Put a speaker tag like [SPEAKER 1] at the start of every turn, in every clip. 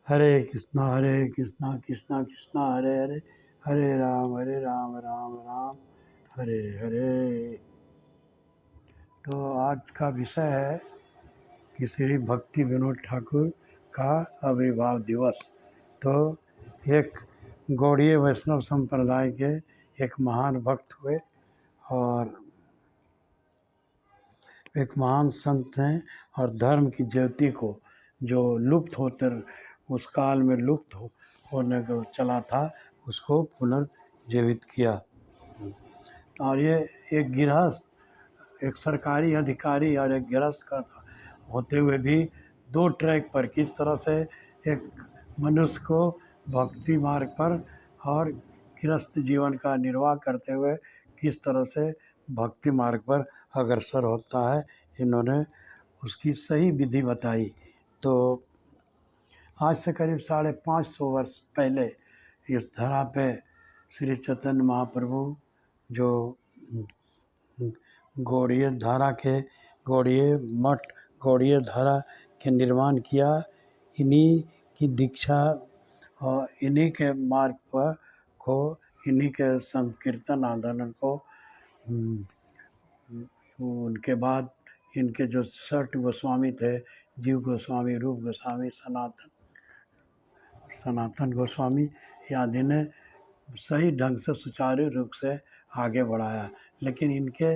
[SPEAKER 1] हरे कृष्णा कृष्णा कृष्णा हरे हरे, हरे राम राम राम हरे हरे। तो आज का विषय है कि श्री भक्ति विनोद ठाकुर का आविर्भाव दिवस। तो एक गौड़ीय वैष्णव संप्रदाय के एक महान भक्त हुए और एक महान संत हैं और धर्म की ज्योति को जो लुप्त होते उस काल में लुप्त होने को चला था उसको पुनर्जीवित किया। और ये एक गृहस्थ, एक सरकारी अधिकारी और एक गृहस्थ का होते हुए भी दो ट्रैक पर किस तरह से एक मनुष्य को भक्ति मार्ग पर और गृहस्थ जीवन का निर्वाह करते हुए किस तरह से भक्ति मार्ग पर अग्रसर होता है, इन्होंने उसकी सही विधि बताई। तो आज से करीब 550 वर्ष पहले इस धरा पे श्री चैतन्य महाप्रभु जो गौड़ीय धारा के गौड़ीय मठ गौड़ीय धारा के निर्माण किया, इन्हीं की दीक्षा और इन्हीं के मार्ग पर को इन्हीं के संकीर्तन आंदोलन को उनके बाद इनके जो 6 गोस्वामी थे, जीव गोस्वामी, रूप गोस्वामी, सनातन गोस्वामी आदि ने सही ढंग से सुचारू रूप से आगे बढ़ाया। लेकिन इनके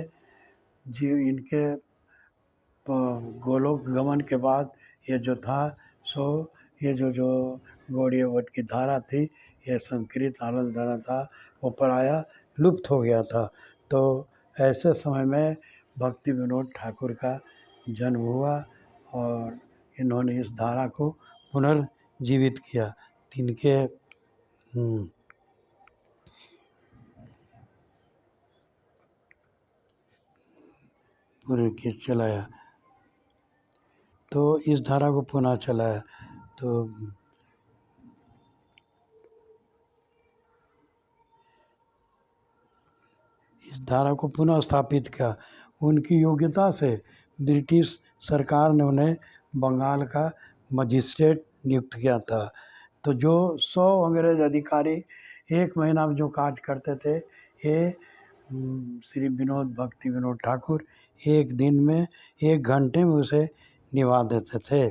[SPEAKER 1] गोलोक गमन के बाद ये जो था सो ये जो गौड़ीय मठ की धारा थी, ये संस्कृत आनंद धारा था, वो पराया लुप्त हो गया था। तो ऐसे समय में भक्ति विनोद ठाकुर का जन्म हुआ और इन्होंने इस धारा को पुनर्जीवित किया। तिनके पूरे के चलाया, तो इस धारा को पुनः चलाया। तो इस धारा को पुनः स्थापित किया। उनकी योग्यता से ब्रिटिश सरकार ने उन्हें बंगाल का मजिस्ट्रेट नियुक्त किया था। तो जो 100 अंग्रेज अधिकारी एक महीना में जो कार्य करते थे, ये श्री भक्ति विनोद ठाकुर एक दिन में 1 घंटे में उसे निभा देते थे।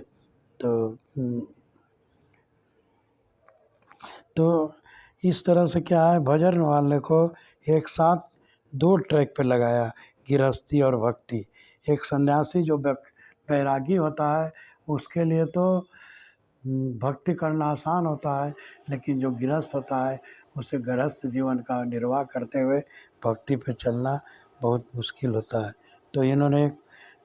[SPEAKER 1] तो इस तरह से क्या है, भजन वाले को एक साथ 2 ट्रैक पे लगाया, गृहस्थी और भक्ति। एक सन्यासी जो बैरागी होता है उसके लिए तो भक्ति करना आसान होता है, लेकिन जो गृहस्थ होता है उसे गृहस्थ जीवन का निर्वाह करते हुए भक्ति पे चलना बहुत मुश्किल होता है। तो इन्होंने एक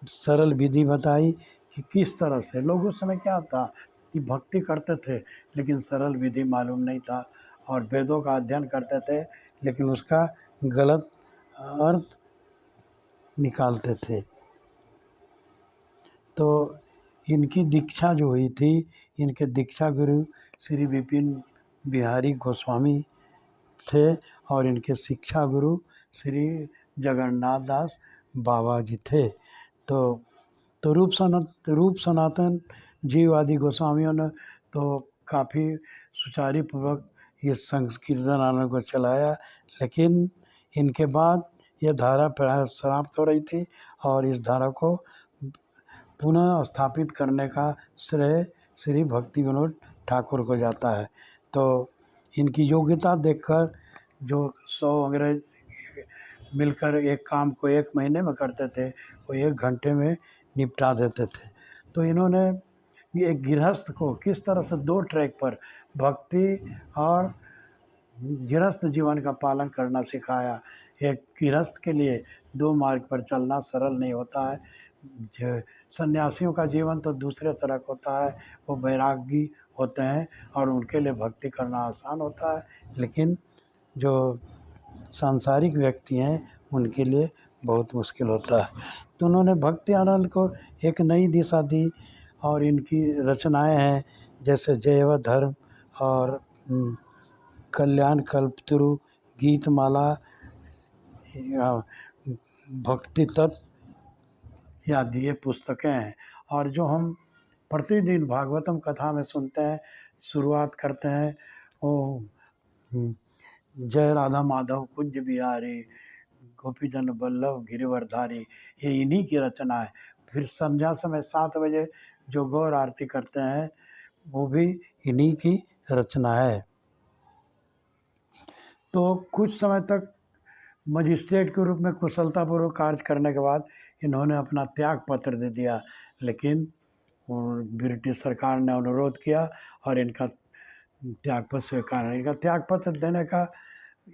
[SPEAKER 1] सरल विधि बताई कि किस तरह से लोग उस समय क्या था कि भक्ति करते थे लेकिन सरल विधि मालूम नहीं था, और वेदों का अध्ययन करते थे लेकिन उसका गलत अर्थ निकालते थे। तो इनकी दीक्षा जो हुई थी, इनके दीक्षा गुरु श्री विपिन बिहारी गोस्वामी थे और इनके शिक्षा गुरु श्री जगन्नाथ दास बाबा जी थे। तो रूप सनातन जीववादी गोस्वामियों ने तो काफ़ी सुचारू पूर्वक इस संकीर्तन आंदोलन को चलाया, लेकिन इनके बाद यह धारा प्राय समाप्त हो रही थी और इस धारा को पुनः स्थापित करने का श्रेय श्री भक्ति विनोद ठाकुर को जाता है। तो इनकी योग्यता देखकर जो 100 अंग्रेज मिलकर एक काम को 1 महीने में करते थे, वो 1 घंटे में निपटा देते थे। तो इन्होंने एक गृहस्थ को किस तरह से 2 ट्रैक पर भक्ति और गृहस्थ जीवन का पालन करना सिखाया। एक गृहस्थ के लिए 2 मार्ग पर चलना सरल नहीं होता है। सन्यासियों का जीवन तो दूसरे तरह का होता है, वो वैरागी होते हैं और उनके लिए भक्ति करना आसान होता है, लेकिन जो सांसारिक व्यक्ति हैं उनके लिए बहुत मुश्किल होता है। तो उन्होंने भक्ति आनंद को एक नई दिशा दी और इनकी रचनाएं हैं जैसे जयव धर्म और कल्याण कल्पतरु, गीतमाला, भक्ति तत्व आदि ये पुस्तकें हैं। और जो हम प्रतिदिन भागवतम कथा में सुनते हैं शुरुआत करते हैं वो जय राधा माधव कुंज बिहारी गोपीजन वल्लभ गिरिवरधारी, ये इन्हीं की रचना है। फिर संध्या समय 7 बजे जो गौर आरती करते हैं वो भी इन्हीं की रचना है। तो कुछ समय तक मजिस्ट्रेट के रूप में कुशलतापूर्वक कार्य करने के बाद इन्होंने अपना त्याग पत्र दे दिया, लेकिन ब्रिटिश सरकार ने अनुरोध किया और इनका त्यागपत्र स्वीकार नहीं। इनका त्यागपत्र देने का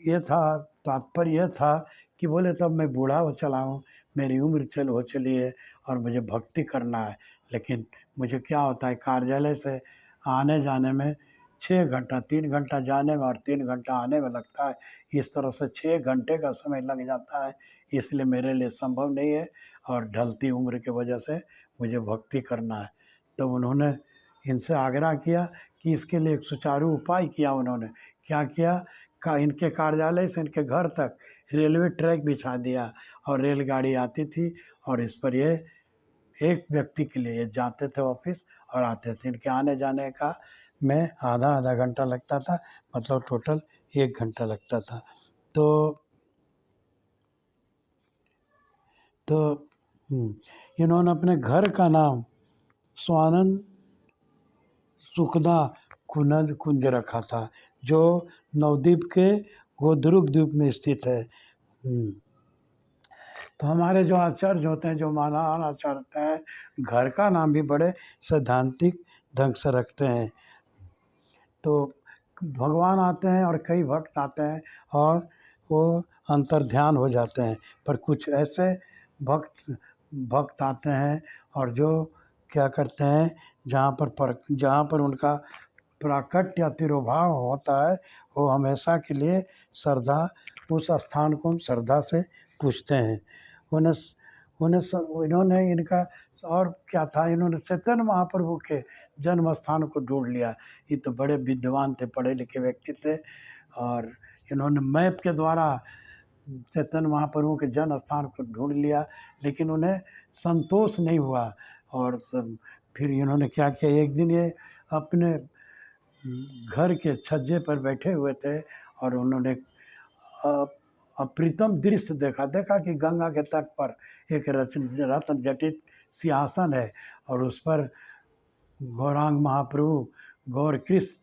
[SPEAKER 1] ये था, तात्पर्य यह था कि बोले तब मैं बूढ़ा हो चला हूँ, मेरी उम्र हो चली है और मुझे भक्ति करना है, लेकिन मुझे क्या होता है कार्यालय से आने जाने में 6 घंटा, 3 घंटा जाने में और 3 घंटा आने में लगता है। इस तरह से 6 घंटे का समय लग जाता है, इसलिए मेरे लिए संभव नहीं है और ढलती उम्र की वजह से मुझे भक्ति करना है। तो उन्होंने इनसे आग्रह किया कि इसके लिए एक सुचारू उपाय किया उन्होंने। क्या किया? इनके कार्यालय से इनके घर तक रेलवे ट्रैक बिछा दिया और रेलगाड़ी आती थी और इस पर ये एक व्यक्ति के लिए जाते थे ऑफिस और आते थे। इनके आने जाने का में आधा घंटा लगता था, मतलब टोटल 1 घंटा लगता था। तो इन्होंने अपने घर का नाम स्वानंद सुखदा कुनद कुंज रखा था, जो नवद्वीप के गोद्रुक द्वीप में स्थित है। तो हमारे जो आचार्य होते हैं, जो महान आचार्य होते हैं, घर का नाम भी बड़े सैद्धांतिक ढंग से रखते हैं। तो भगवान आते हैं और कई भक्त आते हैं और वो अंतर्ध्यान हो जाते हैं, पर कुछ ऐसे भक्त आते हैं और जो क्या करते हैं, जहाँ पर उनका प्राकट्य या तिरोभाव होता है, वो हमेशा के लिए श्रद्धा उस स्थान को हम श्रद्धा से पूछते हैं। इन्होंने इनका और क्या था, इन्होंने चैतन्य महाप्रभु के जन्म स्थान को ढूंढ लिया। ये तो बड़े विद्वान थे, पढ़े लिखे व्यक्ति थे और इन्होंने मैप के द्वारा चैतन्य महाप्रभु के जन्म स्थान को ढूंढ लिया, लेकिन उन्हें संतोष नहीं हुआ। और फिर इन्होंने क्या किया, एक दिन ये अपने घर के छज्जे पर बैठे हुए थे और उन्होंने अप्रितम दृश्य देखा कि गंगा के तट पर एक रत्न जटित सिंहासन है और उस पर गौरांग महाप्रभु गौर कृष्ण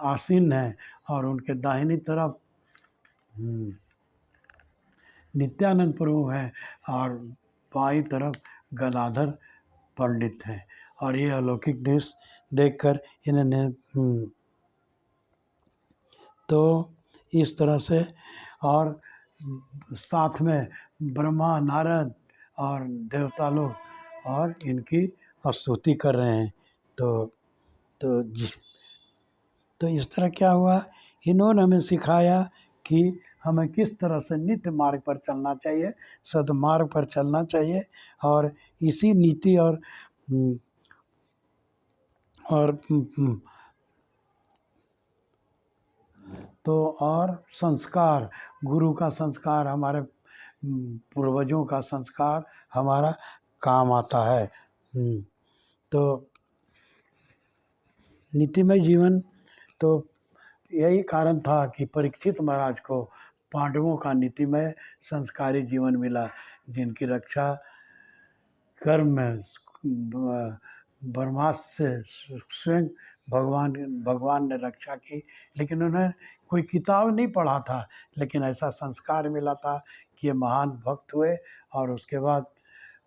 [SPEAKER 1] आसीन हैं और उनके दाहिनी तरफ नित्यानंद प्रभु हैं और बाईं तरफ गदाधर पंडित हैं। और ये अलौकिक दृश्य देखकर इन्होंने तो इस तरह से, और साथ में ब्रह्मा नारद और देवता लोग और इनकी स्तुति कर रहे हैं। तो इस तरह क्या हुआ, इन्होंने हमें सिखाया कि हमें किस तरह से नित्य मार्ग पर चलना चाहिए, सद्मार्ग पर चलना चाहिए। और इसी नीति और संस्कार, गुरु का संस्कार, हमारे पूर्वजों का संस्कार हमारा काम आता है। तो नीतिमय जीवन, तो यही कारण था कि परीक्षित महाराज को पांडवों का नीतिमय संस्कारी जीवन मिला, जिनकी रक्षा कर्म में ब्रह्मास्त्र से स्वयं भगवान ने रक्षा की। लेकिन उन्हें कोई किताब नहीं पढ़ा था, लेकिन ऐसा संस्कार मिला था कि ये महान भक्त हुए और उसके बाद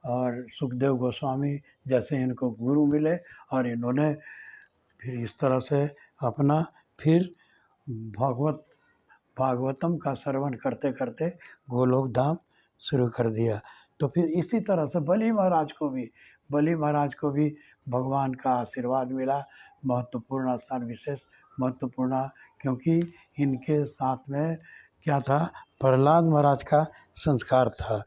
[SPEAKER 1] और सुखदेव गोस्वामी जैसे इनको गुरु मिले और इन्होंने फिर इस तरह से अपना फिर भागवतम का श्रवण करते करते गोलोक धाम शुरू कर दिया। तो फिर इसी तरह से बलि महाराज को भी भगवान का आशीर्वाद मिला। महत्वपूर्ण स्थान, विशेष महत्वपूर्ण, क्योंकि इनके साथ में क्या था, प्रहलाद महाराज का संस्कार था।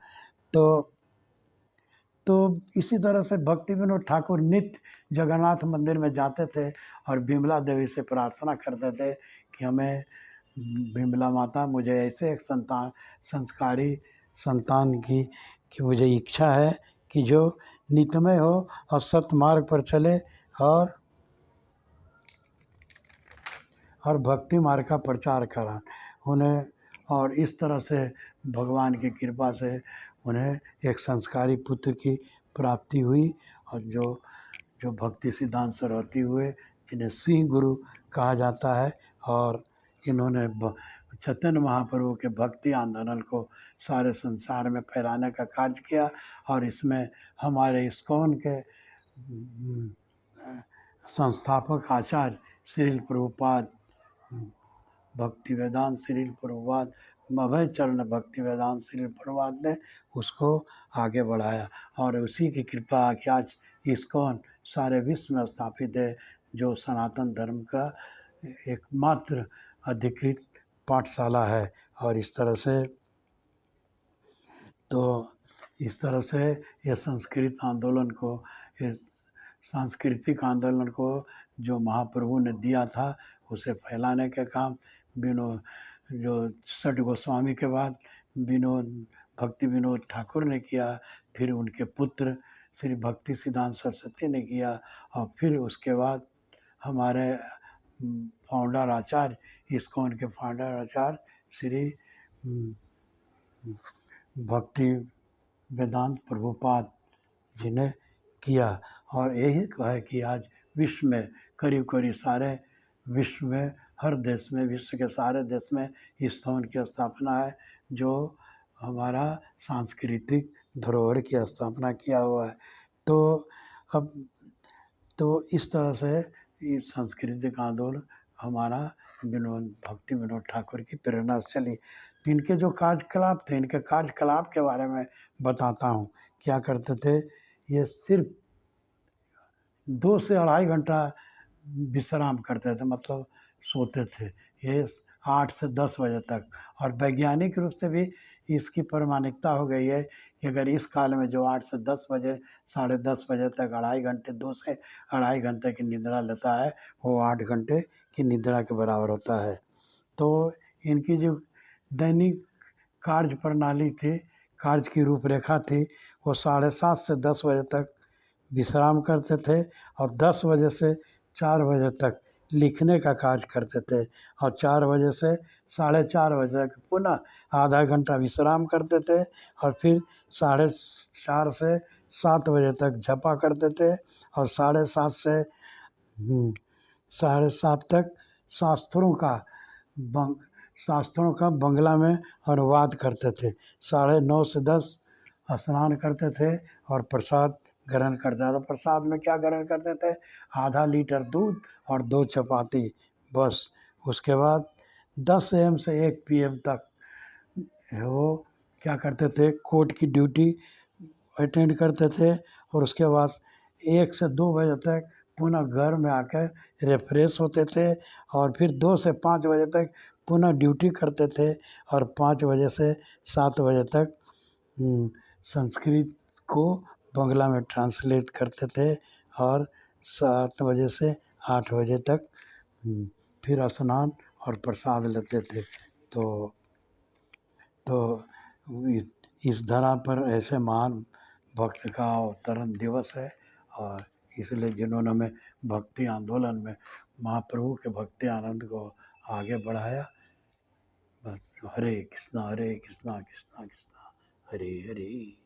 [SPEAKER 1] तो इसी तरह से भक्ति विनोद ठाकुर नित्य जगन्नाथ मंदिर में जाते थे और विमला देवी से प्रार्थना करते थे कि हमें विमला माता, मुझे ऐसे एक संस्कारी संतान की मुझे इच्छा है कि जो नित्यमय हो और सत्मार्ग पर चले और और भक्ति मार्ग का प्रचार करा उन्हें। और इस तरह से भगवान की कृपा से उन्हें एक संस्कारी पुत्र की प्राप्ति हुई, और जो जो भक्ति सिद्धांत सरस्वती हुए, जिन्हें सिंह गुरु कहा जाता है। और इन्होंने चैतन्य महाप्रभु के भक्ति आंदोलन को सारे संसार में फैलाने का कार्य किया। और इसमें हमारे इस्कॉन के संस्थापक आचार्य श्रील प्रभुपाद, भक्ति वेदांत श्रील प्रभुपाद, अभय चरण भक्ति वेदांत श्रील प्रभुपाद ने उसको आगे बढ़ाया। और उसी की कृपा कि आज इस्कॉन सारे विश्व में स्थापित है, जो सनातन धर्म का एकमात्र अधिकृत पाठशाला है। और इस तरह से ये सांस्कृतिक आंदोलन को जो महाप्रभु ने दिया था, उसे फैलाने का काम जो षट गोस्वामी के बाद भक्ति विनोद ठाकुर ने किया, फिर उनके पुत्र श्री भक्ति सिद्धांत सरस्वती ने किया, और फिर उसके बाद हमारे फाउंडर आचार्य, इस्कॉन के फाउंडर आचार्य श्री भक्ति वेदांत प्रभुपाद जी ने किया। और यही है कि आज विश्व में करीब सारे विश्व में, हर देश में, विश्व के सारे देश में इस्कॉन की स्थापना है, जो हमारा सांस्कृतिक धरोहर की स्थापना किया हुआ है। तो इस तरह से ये सांस्कृतिक आंदोलन हमारा भक्ति विनोद ठाकुर की प्रेरणा से चली। इनके जो कार्यकलाप थे, इनके कार्यकलाप के बारे में बताता हूँ। क्या करते थे, ये सिर्फ 2 से 2.5 घंटा विश्राम करते थे, मतलब सोते थे। ये 8 से 10 बजे तक। और वैज्ञानिक रूप से भी इसकी प्रमाणिकता हो गई है कि अगर इस काल में जो 8 से 10 बजे, 10:30 बजे तक 2.5 घंटे, 2 से 2.5 घंटे की निद्रा लेता है, वो 8 घंटे की निद्रा के बराबर होता है। तो इनकी जो दैनिक कार्य प्रणाली थी, कार्य की रूपरेखा थी, वो 7:30 से 10 बजे तक विश्राम करते थे, और 10 बजे से 4 बजे तक लिखने का कार्य करते थे, और 4 बजे से 4:30 बजे तक पुनः आधा घंटा विश्राम करते थे, और फिर 4:30 से 7 बजे तक जपा करते थे, और 7:30 से 7:30 तक शास्त्रों का बंगला में अनुवाद करते थे। 9:30 से 10 स्नान करते थे और प्रसाद ग्रहण करते थे। और प्रसाद में क्या ग्रहण करते थे, आधा लीटर दूध और 2 चपाती, बस। उसके बाद 10 AM से 1 PM तक वो क्या करते थे, कोर्ट की ड्यूटी अटेंड करते थे, और उसके बाद 1 से 2 बजे तक पुनः घर में आकर रिफ्रेश होते थे, और फिर 2 से 5 बजे तक पुनः ड्यूटी करते थे, और 5 बजे से 7 बजे तक संस्कृत को बंगला में ट्रांसलेट करते थे, और 7 बजे से 8 बजे तक फिर स्नान और प्रसाद लेते थे। तो इस धरा पर ऐसे महान भक्त का अवतरण दिवस है, और इसलिए जिन्होंने हमें भक्ति आंदोलन में महाप्रभु के भक्ति आनंद को आगे बढ़ाया। बस। हरे कृष्णा कृष्णा कृष्णा हरे हरे।